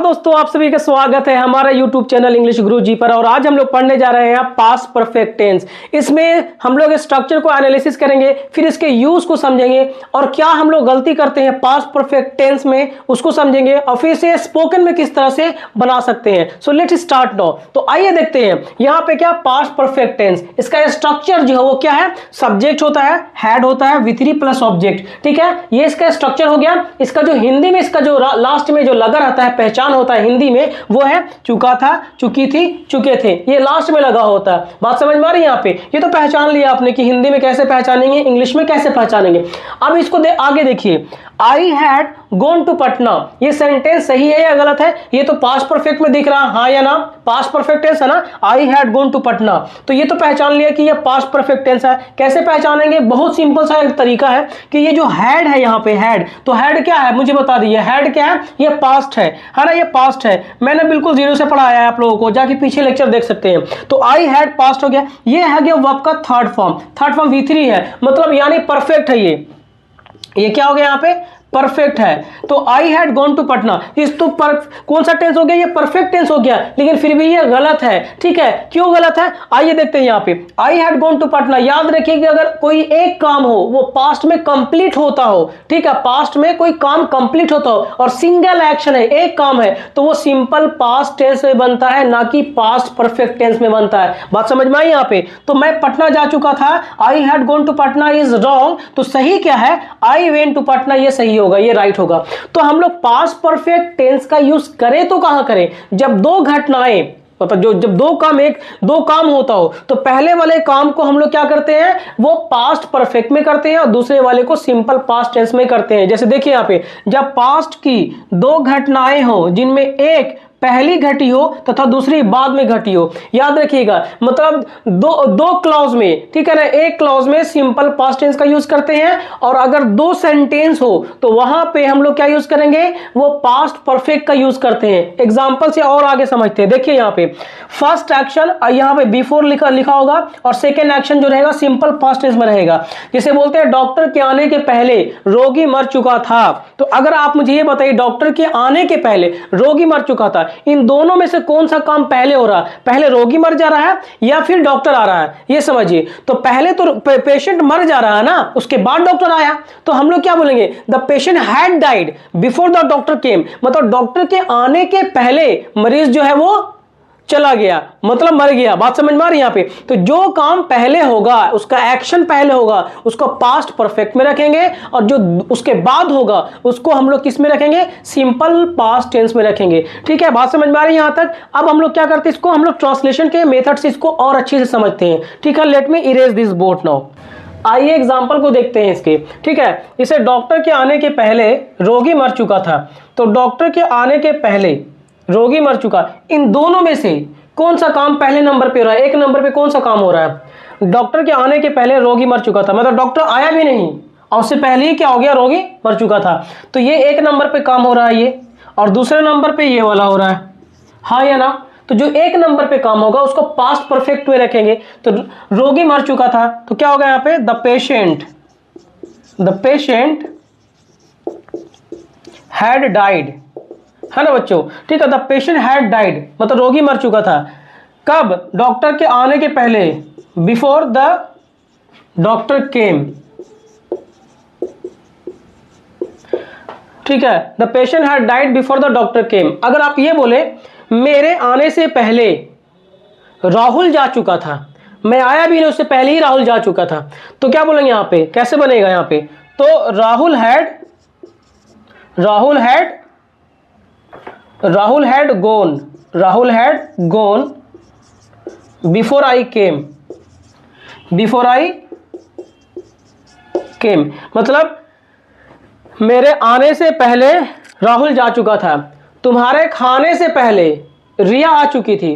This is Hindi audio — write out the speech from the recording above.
दोस्तों, आप सभी का स्वागत है हमारा YouTube चैनल इंग्लिश गुरु जी पर। और आज हम लोग पढ़ने जा रहे हैं पास्ट परफेक्ट टेंस। इसमें हम लोग स्ट्रक्चर को एनालिसिस करेंगे, फिर इसके यूज को समझेंगे और क्या हम लोग गलती करते हैं पास्ट परफेक्ट टेंस में उसको समझेंगे, और फिर इसे स्पोकन में किस तरह से बना सकते हैं। So let's start now. तो आइए देखते हैं यहाँ पे क्या पास्ट परफेक्ट टेंस, इसका स्ट्रक्चर जो है वो क्या है। सब्जेक्ट होता है, हेड होता है, V3 प्लस ऑब्जेक्ट। ठीक है, ये इसका स्ट्रक्चर हो गया। इसका जो हिंदी में इसका जो लास्ट में जो लगा रहता है, पहचान होता है हिंदी में, वो है चुका था, चुकी थी, चुके थे। ये लास्ट में लगा होता है। बात समझ में आ रही है यहाँ पे। ये तो पहचान लिया आपने कि हिंदी में कैसे पहचानेंगे, इंग्लिश में कैसे पहचानेंगे। अब इसको आगे देखिए, I had gone to Patna. ये सेंटेंस सही है या गलत है? ये तो पास्ट परफेक्ट में दिख रहा है, हाँ या ना? पास्ट परफेक्ट टेंस है ना, I had gone to Patna. तो ये तो पहचान लिया कि ये पास्ट परफेक्ट टेंस है। कैसे पहचानेंगे? बहुत सिंपल सा एक तरीका है कि ये जो हैड है यहाँ पे, हैड, तो हैड क्या है मुझे बता दीजिए। हैड क्या है? ये पास्ट है ना, ये पास्ट है। मैंने बिल्कुल जीरो से पढ़ाया है आप लोगों को, जाके पीछे लेक्चर देख सकते हैं। तो आई हैड पास्ट हो गया। ये है गया वर्ब का थर्ड फॉर्म V3 है, मतलब यानी परफेक्ट है। ये क्या हो गया यहाँ पे? परफेक्ट है। तो I had gone to Patna, इस तो कौन सा टेंस हो गया? ये परफेक्ट टेंस हो गया, लेकिन फिर भी ये गलत है। ठीक है, क्यों गलत है? आइए देखते हैं यहाँ पे। I had gone to Patna, याद रखिए कि अगर कोई एक काम हो वो पास्ट में कंप्लीट होता हो, ठीक है, पास्ट में कोई काम कंप्लीट होता हो और सिंगल एक्शन है, एक काम है, तो वो सिंपल पास्ट टेंस में बनता है, ना कि पास्ट परफेक्ट टेंस में बनता है। बात समझ में आई यहाँ पे? तो मैं पटना जा चुका था, I had gone to Patna is wrong. तो सही क्या है? आई वेंट टू पटना, ये सही होगा, ये राइट होगा। तो हम लोग पास्ट परफेक्ट टेंस का यूज करें तो कहां करें? जब दो घटनाएं, मतलब जब दो काम होता हो, तो पहले वाले काम को हम लोग क्या करते हैं, वो पास्ट परफेक्ट में करते हैं और दूसरे वाले को सिंपल पास्ट टेंस में करते हैं। जैसे देखिए यहाँ पे, जब पास्ट की दो घटनाएं हो जिनमें एक पहली घटी हो तथा दूसरी बाद में घटी हो, याद रखिएगा, मतलब दो क्लॉज में, ठीक है ना, एक क्लॉज में सिंपल पास्ट टेंस का यूज करते हैं, और अगर दो सेंटेंस हो तो वहां पे हम लोग क्या यूज करेंगे, वो पास्ट परफेक्ट का यूज करते हैं। एग्जांपल से और आगे समझते हैं। देखिए यहाँ पे फर्स्ट एक्शन यहाँ पे बिफोर लिखा होगा और सेकेंड एक्शन जो रहेगा सिंपल पास्ट टेंस में रहेगा। जैसे बोलते हैं डॉक्टर के आने के पहले रोगी मर चुका था। तो अगर आप मुझे ये बताइए, डॉक्टर के आने के पहले रोगी मर चुका था, इन दोनों में से कौन सा काम पहले हो रहा है? पहले रोगी मर जा रहा है या फिर डॉक्टर आ रहा है? ये समझिए। तो पहले तो पेशेंट मर जा रहा है ना, उसके बाद डॉक्टर आया। तो हम लोग क्या बोलेंगे? The patient had died before the doctor केम, मतलब डॉक्टर के आने के पहले मरीज जो है वो चला गया, मतलब मर गया। बात समझ में आ रही है यहाँ पे? तो जो काम पहले होगा, उसका एक्शन पहले होगा, उसको पास्ट परफेक्ट में रखेंगे, और जो उसके बाद होगा उसको हम लोग किस में रखेंगे? सिंपल पास्ट टेंस में रखेंगे। ठीक है, बात समझ में आ रही है यहाँ तक? अब हम लोग क्या करते हैं, इसको हम लोग ट्रांसलेशन के मेथड से इसको और अच्छे से समझते हैं। ठीक है, let me erase this board now. आइए एग्जाम्पल को देखते हैं इसके। ठीक है, इसे डॉक्टर के आने के पहले रोगी मर चुका था। तो डॉक्टर के आने के पहले रोगी मर चुका, इन दोनों में से कौन सा काम पहले नंबर पे हो रहा है? एक नंबर पे कौन सा काम हो रहा है? डॉक्टर के आने के पहले रोगी मर चुका था, मतलब डॉक्टर आया भी नहीं और उससे पहले ही क्या हो गया? रोगी मर चुका था। तो ये एक नंबर पे काम हो रहा है ये, और दूसरे नंबर पे ये वाला हो रहा है, हाँ या ना? तो जो एक नंबर पे काम होगा उसको पास्ट परफेक्ट में रखेंगे। तो रोगी मर चुका था, तो क्या होगा यहाँ पे? द पेशेंट हैड डाइड, है ना बच्चों? ठीक है, द पेशेंट हैड डाइड, मतलब रोगी मर चुका था। कब? डॉक्टर के आने के पहले, बिफोर द डॉक्टर केम। ठीक है, the patient had died before the doctor केम। अगर आप ये बोले मेरे आने से पहले राहुल जा चुका था, मैं आया भी नहीं उससे पहले ही राहुल जा चुका था, तो क्या बोलेंगे यहाँ पे? कैसे बनेगा यहाँ पे? तो Rahul had gone before I came, मतलब मेरे आने से पहले राहुल जा चुका था, तुम्हारे खाने से पहले रिया आ चुकी थी।